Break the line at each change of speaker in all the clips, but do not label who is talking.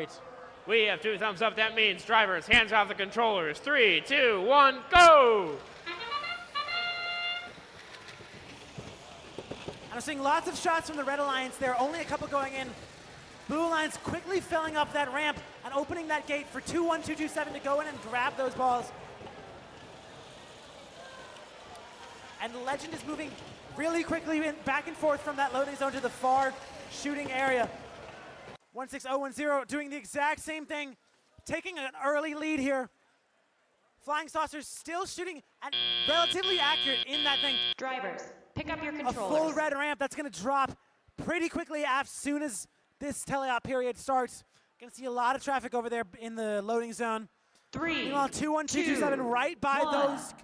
right. We have 2 thumbs up. That means drivers, hands off the controllers. 3, 2, 1, go!
And I'm seeing lots of shots from the Red Alliance there, only a couple going in. Blue Alliance quickly filling up that ramp and opening that gate for 2-1-2-2-7 to go in and grab those balls. And Legend is moving really quickly back and forth from that loading zone to the far shooting area. 16010 doing the exact same thing, taking an early lead here. Flying Saucers still shooting and relatively accurate in that thing.
Drivers, pick up your
A
controllers.
full red ramp that's going to drop pretty quickly as soon as this teleop period starts. Going to see a lot of traffic over there in the loading zone.
3,
Meanwhile, 2-1-2-2-7 right by
1.
those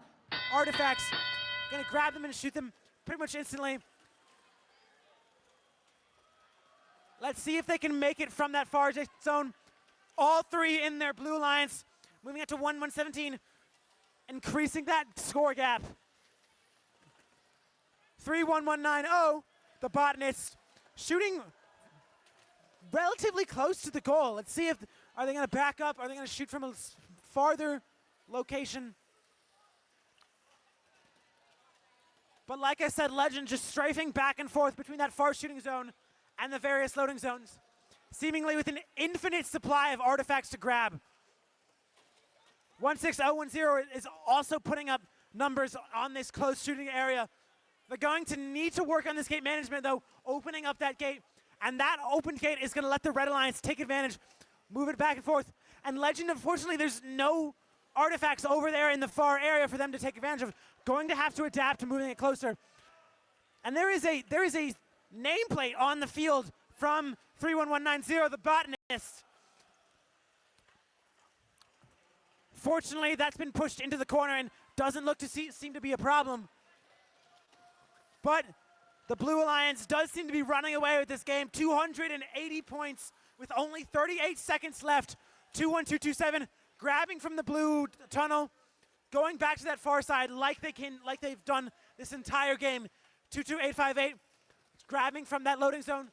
artifacts. Going to grab them and shoot them pretty much instantly. Let's see if they can make it from that far zone. All 3 in their Blue Alliance. Moving up to 1-1-17. Increasing that score gap. 3-1-1-9-0. The botanist shooting relatively close to the goal. Let's see if, are they going to back up? Are they going to shoot from a farther location? But like I said, Legend just strafing back and forth between that far shooting zone and the various loading zones, seemingly with an infinite supply of artifacts to grab. 16010 is also putting up numbers on this close shooting area. They're going to need to work on this gate management, though, opening up that gate. And that open gate is going to let the Red Alliance take advantage, move it back and forth. And Legend, unfortunately, there's no artifacts over there in the far area for them to take advantage of. Going to have to adapt to moving it closer. And there is a nameplate on the field from 31190, the botanist. Fortunately, that's been pushed into the corner and doesn't look to seem to be a problem. But the Blue Alliance does seem to be running away with this game. 280 points with only 38 seconds left. 2-1-2-2-7, grabbing from the blue tunnel, going back to that far side like they've done this entire game. 2-2-8-5-8, grabbing from that loading zone,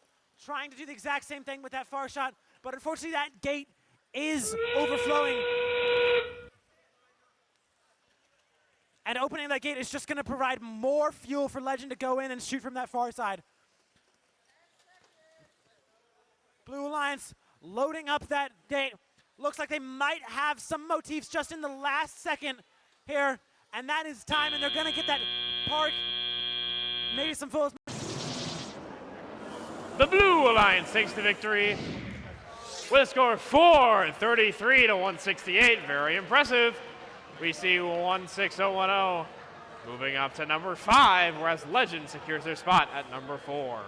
trying to do the exact same thing with that far shot, but unfortunately that gate is overflowing. And opening that gate is just going to provide more fuel for Legend to go in and shoot from that far side. Blue Alliance loading up that gate. Looks like they might have some motifs just in the last second here. And that is time, and they're going to get that park. Maybe some fools.
The Blue Alliance takes the victory with a score of 433 to 168. Very impressive. We see 16010 moving up to number 5, whereas Legend secures their spot at number 4.